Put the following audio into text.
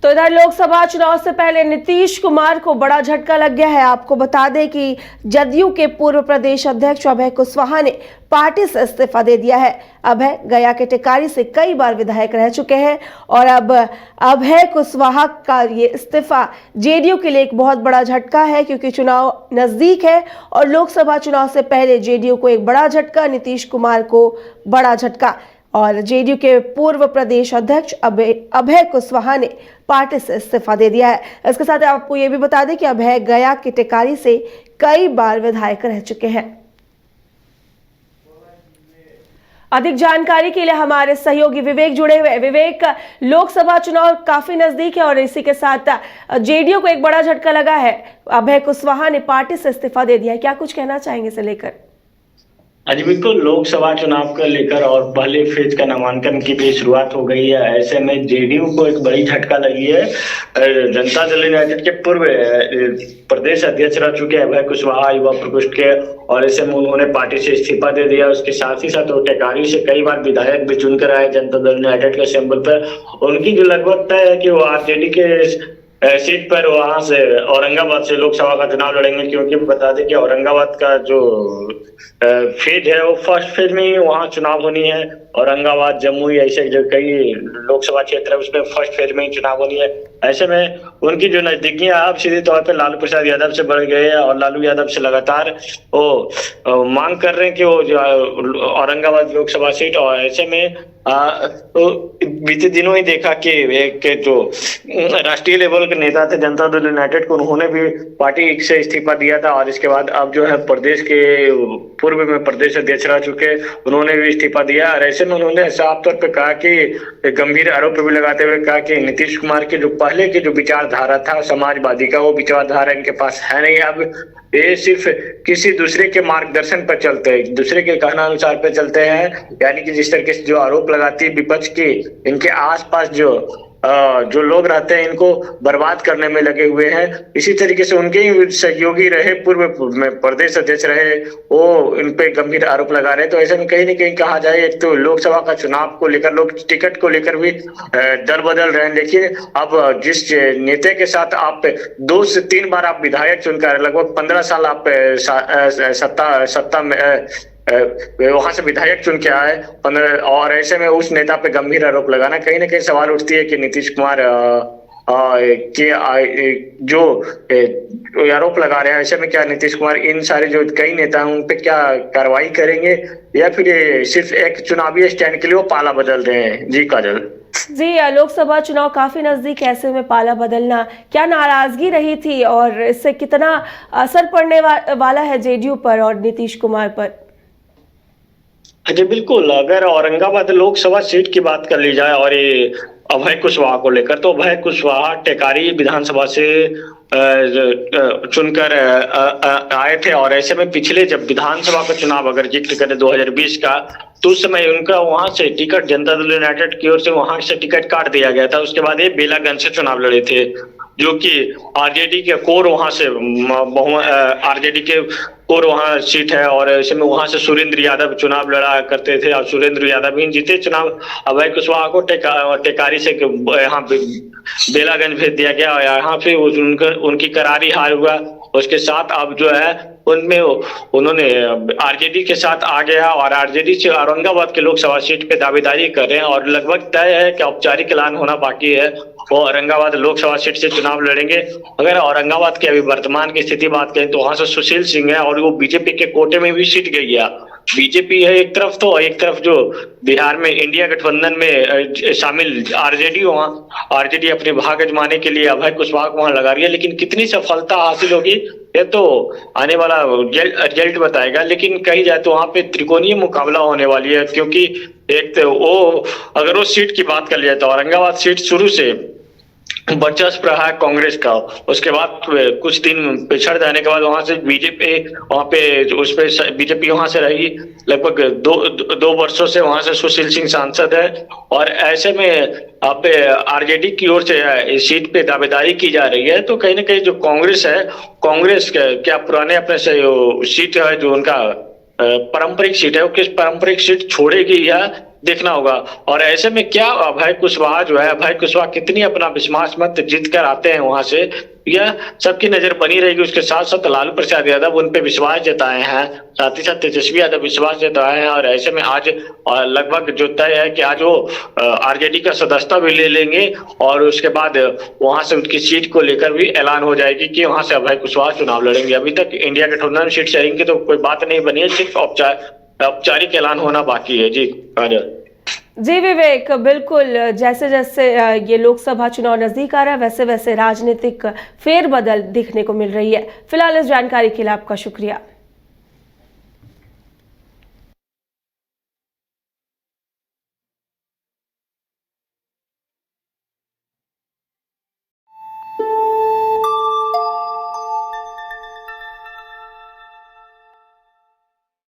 तो इधर लोकसभा चुनाव से पहले नीतीश कुमार को बड़ा झटका लग गया है। आपको बता दें कि जदयू के पूर्व प्रदेश अध्यक्ष अभय कुशवाहा ने पार्टी से इस्तीफा दे दिया है। अभय गया के टेकारी से कई बार विधायक रह चुके हैं और अब अभय कुशवाहा का ये इस्तीफा जेडीयू के लिए एक बहुत बड़ा झटका है, क्योंकि चुनाव नजदीक है और लोकसभा चुनाव से पहले जेडीयू को एक बड़ा झटका, नीतीश कुमार को बड़ा झटका। और जेडीयू के पूर्व प्रदेश अध्यक्ष अभय कुशवाहा ने पार्टी से इस्तीफा दे दिया है। इसके साथ आपको ये भी बता दें कि अभय गया की टेकारी से कई बार विधायक रह चुके हैं। अधिक जानकारी के लिए हमारे सहयोगी विवेक जुड़े हुए। विवेक, लोकसभा चुनाव काफी नजदीक है और इसी के साथ जेडीयू को एक बड़ा झटका लगा है। अभय कुशवाहा ने पार्टी से इस्तीफा दे दिया है, क्या कुछ कहना चाहेंगे इसे लेकर? जी बिल्कुल, लोकसभा चुनाव को लेकर और पहले फेज का नामांकन की भी शुरुआत हो गई है। ऐसे में जेडीयू को एक बड़ी झटका लगी है। जनता दल यूनाइटेड के पूर्व प्रदेश अध्यक्ष रह चुके अभय कुशवाहा युवा प्रकोष्ठ के, और ऐसे में उन्होंने पार्टी से इस्तीफा दे दिया। उसके साथ ही साथ वो टेकारी से कई बार विधायक भी चुनकर आए जनता दल यूनाइटेड के सिंबल पर। उनकी जो लगभग तय है कि वो आरजेडी के सीट पर वहां से औरंगाबाद से लोकसभा का चुनाव लड़ेंगे, क्योंकि बता दें कि औरंगाबाद का जो फेज है वो फर्स्ट फेज में ही वहां चुनाव होनी है। औरंगाबाद, जमुई, ऐसे जो कई लोकसभा क्षेत्र है उसमें फर्स्ट फेज में ही चुनाव होनी है। ऐसे में उनकी जो नजदीकियां अब सीधे तौर पर लालू प्रसाद यादव से बढ़ गए हैं और लालू यादव से लगातार वो मांग कर रहे हैं कि वो जो औरंगाबाद लोकसभा सीट, और ऐसे में तो बीते दिनों ही देखा कि एक जो राष्ट्रीय लेवल के नेता थे जनता दल यूनाइटेड को, उन्होंने भी पार्टी से इस्तीफा दिया था और इसके बाद अब जो है प्रदेश के पूर्व में प्रदेश अध्यक्ष रह चुके उन्होंने भी इस्तीफा दिया। और ऐसे में उन्होंने साफ तौर पर कहा कि गंभीर आरोप भी लगाते हुए कहा कि नीतीश कुमार की जो पहले की जो विचारधारा था समाजवादी का, वो विचारधारा इनके पास है नहीं। अब ये सिर्फ किसी दूसरे के मार्गदर्शन पर चलते हैं, दूसरे के कहना अनुसार पे चलते हैं, यानी कि जिस तरीके से जो आरोप लगाती है विपक्ष की, इनके आसपास जो लोग रहते हैं इनको बर्बाद करने में लगे हुए हैं। इसी तरीके से उनके ही सहयोगी रहे, पूर्व में प्रदेश अध्यक्ष रहे, वो इन पे गंभीर आरोप लगा रहे। तो ऐसे में कहीं न कहीं कहा जाए, एक तो लोकसभा का चुनाव को लेकर लोग टिकट को लेकर भी दल बदल रहे हैं। लेकिन अब जिस नेता के साथ आप 2 से 3 बार आप विधायक चुनकर लगभग 15 साल आप सत्ता में वहां से विधायक चुन के आए 15, और ऐसे में उस नेता पे गंभीर आरोप लगाना, कहीं ना कहीं सवाल उठती है कि नीतीश कुमार के जो आरोप लगा रहे हैं, ऐसे में क्या नीतीश कुमार इन सारे जो कई नेता हैं उन पे क्या कार्रवाई करेंगे, या फिर सिर्फ एक चुनावी स्टैंड के लिए वो पाला बदल रहे हैं? जी काजल जी, लोकसभा चुनाव काफी नजदीक है, ऐसे में पाला बदलना, क्या नाराजगी रही थी और इससे कितना असर पड़ने वाला है जेडीयू पर और नीतीश कुमार पर? जी बिल्कुल, अगर औरंगाबाद लोकसभा सीट की बात कर ली जाए और ये अभय कुशवाहा को लेकर, तो अभय कुशवाहा टेकारी विधानसभा से चुनकर आए थे। और ऐसे में पिछले जब विधानसभा का चुनाव अगर जिक्र करें 2020 का, तो उस समय उनका वहां से टिकट जनता दल यूनाइटेड की ओर से वहां से टिकट काट दिया गया था। उसके बाद ये बेलागंज से चुनाव लड़े थे, जो कि आरजेडी के कोर वहां से आरजेडी के कोर वहां सीट है, और ऐसे में वहां से सुरेंद्र यादव चुनाव लड़ा करते थे और सुरेंद्र यादव भी जीते चुनाव। अभय कुशवाहा को टेकारी से यहाँ बेलागंज भेज दिया गया और यहाँ पे उनकी करारी हार हुआ। उसके साथ अब जो है उनमें उन्होंने आरजेडी के साथ आ गया और आरजेडी से औरंगाबाद के लोकसभा सीट पे दावेदारी कर रहे हैं, और लगभग तय है कि औपचारिक ऐलान होना बाकी है, वो औरंगाबाद लोकसभा सीट से चुनाव लड़ेंगे। अगर औरंगाबाद की अभी वर्तमान की स्थिति बात करें तो वहां से सुशील सिंह है और वो बीजेपी के कोटे में भी सीट गई है। बीजेपी है एक तरफ, तो एक तरफ जो बिहार में इंडिया गठबंधन में शामिल आरजेडी, वहां आरजेडी अपने भाग आजमाने के लिए अभय कुशवाहा को वहां लगा रही है। लेकिन कितनी सफलता हासिल होगी ये तो आने वाला रिजल्ट बताएगा। लेकिन कही जाए तो वहां पे त्रिकोणीय मुकाबला होने वाली है, क्योंकि एक तो वो अगर वो सीट की बात कर लिया तो औरंगाबाद सीट शुरू से वर्चस्व रहा है कांग्रेस का। उसके बाद कुछ दिन पिछड़ जाने के बाद वहां से बीजेपी वहां पे उस पे बीजेपी वहां से रही लगभग दो वर्षों से, वहां से सुशील सिंह सांसद है। और ऐसे में आप आरजेडी की ओर से इस सीट पे दावेदारी की जा रही है, तो कहीं ना कहीं जो कांग्रेस है, कांग्रेस क्या पुराने अपने से सीट है जो उनका पारंपरिक सीट है, वो किस पारंपरिक सीट छोड़ेगी या देखना होगा। और ऐसे में क्या अभय कुशवाहा जो है, अभय कुशवाहा कितनी अपना विश्वास मत जीत कर आते हैं वहां से, यह सबकी नजर बनी रहेगी। उसके साथ साथ लालू प्रसाद यादव उन पे विश्वास जताए हैं, साथ ही साथ तेजस्वी यादव विश्वास जताए हैं। और ऐसे में आज लगभग जो तय है कि आज वो आरजेडी का सदस्यता भी ले लेंगे और उसके बाद वहां से उनकी सीट को लेकर भी ऐलान हो जाएगी कि वहां से अभय कुशवाहा चुनाव लड़ेंगे। अभी तक इंडिया गठबंधन सीट शेयरिंग की तो कोई बात नहीं बनी है, सिर्फ औपचारिक ऐलान होना बाकी है। जी जी विवेक, बिल्कुल जैसे जैसे ये लोकसभा चुनाव नजदीक आ रहा है वैसे वैसे राजनीतिक फेरबदल दिखने को मिल रही है। फिलहाल इस जानकारी के लिए आपका शुक्रिया।